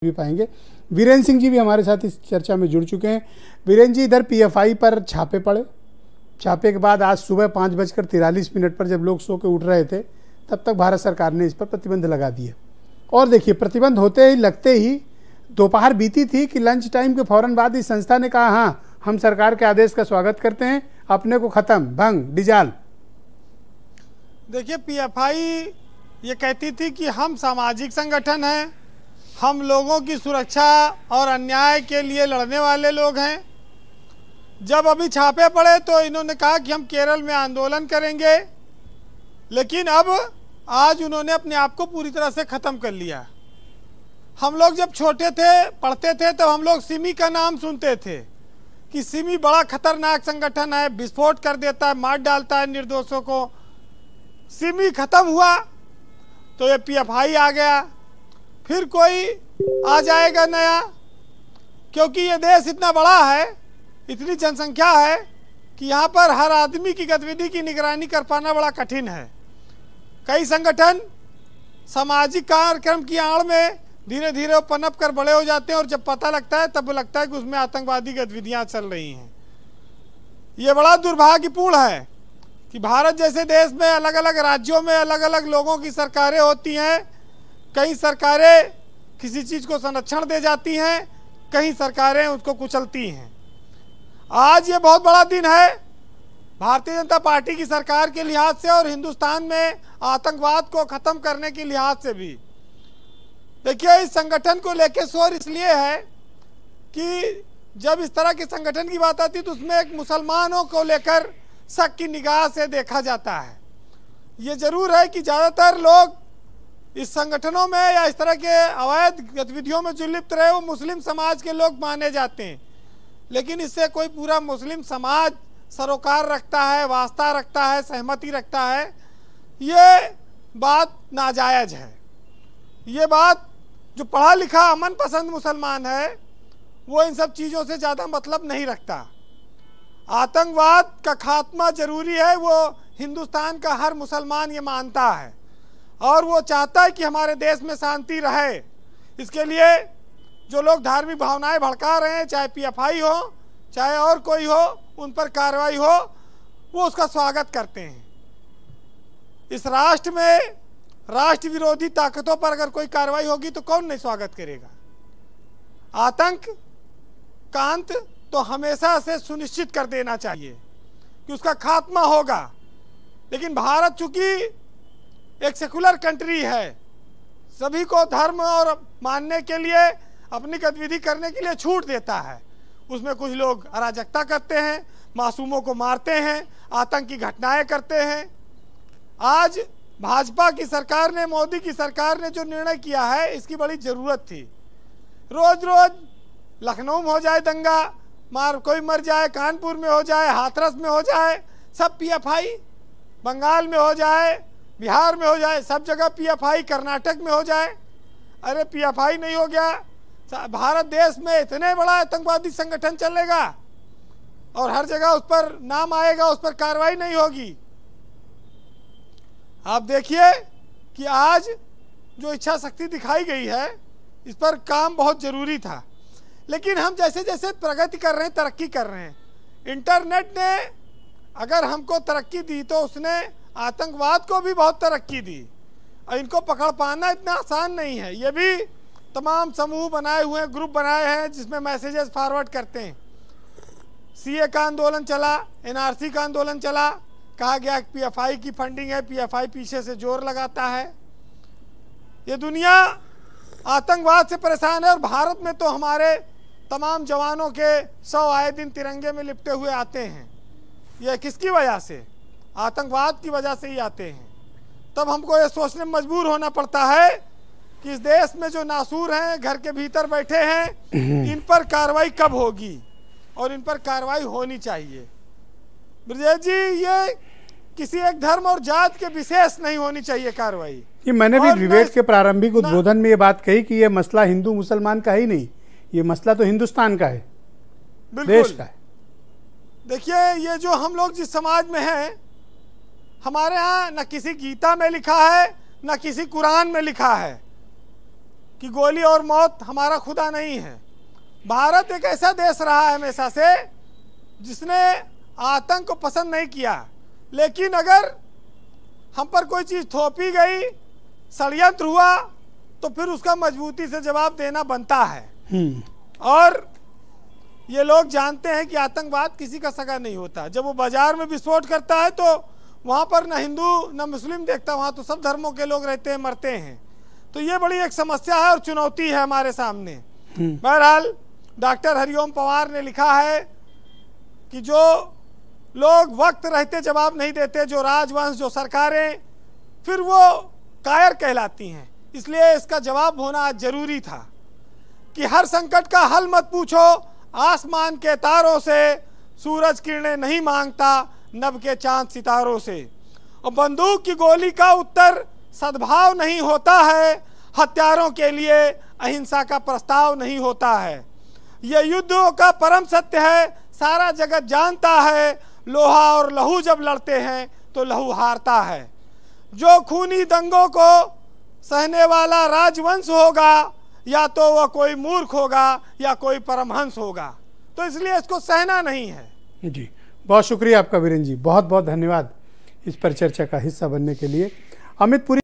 भी पाएंगे। वीरेंद्र सिंह जी भी हमारे साथ इस चर्चा में जुड़ चुके हैं। वीरेंद्र जी, इधर पीएफआई पर छापे पड़े, छापे के बाद आज सुबह 5:43 पर जब लोग सो के उठ रहे थे तब तक भारत सरकार ने इस पर प्रतिबंध लगा दिया। और देखिए, प्रतिबंध होते ही लगते ही दोपहर बीती थी कि लंच टाइम के फौरन बाद इस संस्था ने कहा, हाँ हम सरकार के आदेश का स्वागत करते हैं, अपने को खत्म, भंग, डिजाल। देखिए, पीएफआई ये कहती थी कि हम सामाजिक संगठन हैं, हम लोगों की सुरक्षा और अन्याय के लिए लड़ने वाले लोग हैं। जब अभी छापे पड़े तो इन्होंने कहा कि हम केरल में आंदोलन करेंगे, लेकिन अब आज उन्होंने अपने आप को पूरी तरह से ख़त्म कर लिया। हम लोग जब छोटे थे, पढ़ते थे, तब हम लोग सिमी का नाम सुनते थे कि सिमी बड़ा खतरनाक संगठन है, विस्फोट कर देता है, मार डालता है निर्दोषों को। सिमी खत्म हुआ तो ये पीएफआई आ गया, फिर कोई आ जाएगा नया, क्योंकि ये देश इतना बड़ा है, इतनी जनसंख्या है कि यहाँ पर हर आदमी की गतिविधि की निगरानी कर पाना बड़ा कठिन है। कई संगठन सामाजिक कार्यक्रम की आड़ में धीरे धीरे पनप कर बड़े हो जाते हैं और जब पता लगता है तब लगता है कि उसमें आतंकवादी गतिविधियाँ चल रही हैं। ये बड़ा दुर्भाग्यपूर्ण है कि भारत जैसे देश में अलग अलग राज्यों में अलग अलग लोगों की सरकारें होती हैं। कई सरकारें किसी चीज़ को संरक्षण दे जाती हैं, कई सरकारें उसको कुचलती हैं। आज ये बहुत बड़ा दिन है भारतीय जनता पार्टी की सरकार के लिहाज से और हिंदुस्तान में आतंकवाद को ख़त्म करने के लिहाज से भी। देखिए, इस संगठन को लेकर शोर इसलिए है कि जब इस तरह के संगठन की बात आती है तो उसमें एक मुसलमानों को लेकर शक की निगाह से देखा जाता है। ये जरूर है कि ज़्यादातर लोग इस संगठनों में या इस तरह के अवैध गतिविधियों में जो लिप्त रहे वो मुस्लिम समाज के लोग माने जाते हैं, लेकिन इससे कोई पूरा मुस्लिम समाज सरोकार रखता है, वास्ता रखता है, सहमति रखता है, ये बात नाजायज है। ये बात जो पढ़ा लिखा अमन पसंद मुसलमान है वो इन सब चीज़ों से ज़्यादा मतलब नहीं रखता। आतंकवाद का खात्मा जरूरी है, वो हिंदुस्तान का हर मुसलमान ये मानता है और वो चाहता है कि हमारे देश में शांति रहे। इसके लिए जो लोग धार्मिक भावनाएं भड़का रहे हैं, चाहे पीएफआई हो चाहे और कोई हो, उन पर कार्रवाई हो, वो उसका स्वागत करते हैं। इस राष्ट्र में राष्ट्र विरोधी ताकतों पर अगर कोई कार्रवाई होगी तो कौन नहीं स्वागत करेगा। आतंक का अंत तो हमेशा से सुनिश्चित कर देना चाहिए कि उसका खात्मा होगा, लेकिन भारत चूंकि एक सेकुलर कंट्री है, सभी को धर्म और मानने के लिए, अपनी गतिविधि करने के लिए छूट देता है। उसमें कुछ लोग अराजकता करते हैं, मासूमों को मारते हैं, आतंक की घटनाएं करते हैं। आज भाजपा की सरकार ने, मोदी की सरकार ने जो निर्णय किया है, इसकी बड़ी ज़रूरत थी। रोज रोज लखनऊ में हो जाए दंगा, कोई मर जाए, कानपुर में हो जाए, हाथरस में हो जाए, सब पीएफआई, बंगाल में हो जाए, बिहार में हो जाए, सब जगह पीएफआई, कर्नाटक में हो जाए। अरे पीएफआई नहीं हो गया, भारत देश में इतने बड़ा आतंकवादी संगठन चलेगा और हर जगह उस पर नाम आएगा, उस पर कार्रवाई नहीं होगी। आप देखिए कि आज जो इच्छा शक्ति दिखाई गई है, इस पर काम बहुत ज़रूरी था, लेकिन हम जैसे जैसे प्रगति कर रहे हैं, तरक्की कर रहे हैं। इंटरनेट ने अगर हमको तरक्की दी तो उसने आतंकवाद को भी बहुत तरक्की दी और इनको पकड़ पाना इतना आसान नहीं है। ये भी तमाम समूह बनाए हुए हैं, ग्रुप बनाए हैं जिसमें मैसेजेस फॉरवर्ड करते हैं। सीए का आंदोलन चला, एनआरसी का आंदोलन चला, कहा गया कि पीएफआई की फंडिंग है, पीएफआई पीछे से जोर लगाता है। ये दुनिया आतंकवाद से परेशान है और भारत में तो हमारे तमाम जवानों के 100 आए दिन तिरंगे में लिपटे हुए आते हैं। ये किसकी वजह से? आतंकवाद की वजह से ही आते हैं। तब हमको ये सोचने में मजबूर होना पड़ता है कि इस देश में जो नासूर हैं, घर के भीतर बैठे हैं, इन पर कार्रवाई कब होगी और इन पर कार्रवाई होनी चाहिए। ब्रजेश जी, ये किसी एक धर्म और जात के विशेष नहीं होनी चाहिए कार्रवाई। ये मैंने भी डिबेट के प्रारंभिक उद्बोधन में ये बात कही कि ये मसला हिंदू मुसलमान का ही नहीं, ये मसला तो हिंदुस्तान का है, देश का है। देखिए, ये जो हम लोग जिस समाज में हैं, हमारे यहाँ न किसी गीता में लिखा है न किसी कुरान में लिखा है कि गोली और मौत हमारा खुदा नहीं है। भारत एक ऐसा देश रहा है हमेशा से जिसने आतंक को पसंद नहीं किया, लेकिन अगर हम पर कोई चीज़ थोपी गई, षड्यंत्र हुआ, तो फिर उसका मजबूती से जवाब देना बनता है। और ये लोग जानते हैं कि आतंकवाद किसी का सगा नहीं होता। जब वो बाजार में विस्फोट करता है तो वहाँ पर न हिंदू न मुस्लिम देखता, वहाँ तो सब धर्मों के लोग रहते हैं, मरते हैं। तो ये बड़ी एक समस्या है और चुनौती है हमारे सामने। बहरहाल डॉक्टर हरिओम पवार ने लिखा है कि जो लोग वक्त रहते जवाब नहीं देते, जो राजवंश, जो सरकारें, फिर वो कायर कहलाती हैं। इसलिए इसका जवाब होना जरूरी था कि हर संकट का हल मत पूछो, आसमान के तारों से, सूरज किरणें नहीं मांगता, नभ के चांद सितारों से। और बंदूक की गोली का उत्तर सद्भाव नहीं होता है, हत्यारों के लिए अहिंसा का प्रस्ताव नहीं होता है। यह युद्धों का परम सत्य है, सारा जगत जानता है, लोहा और लहू जब लड़ते हैं तो लहू हारता है। जो खूनी दंगों को सहने वाला राजवंश होगा, या तो वह कोई मूर्ख होगा या कोई परमहंस होगा। तो इसलिए इसको सहना नहीं है। जी, बहुत शुक्रिया आपका वीरेंद्र जी, बहुत बहुत धन्यवाद इस परिचर्चा का हिस्सा बनने के लिए। अमित पुरी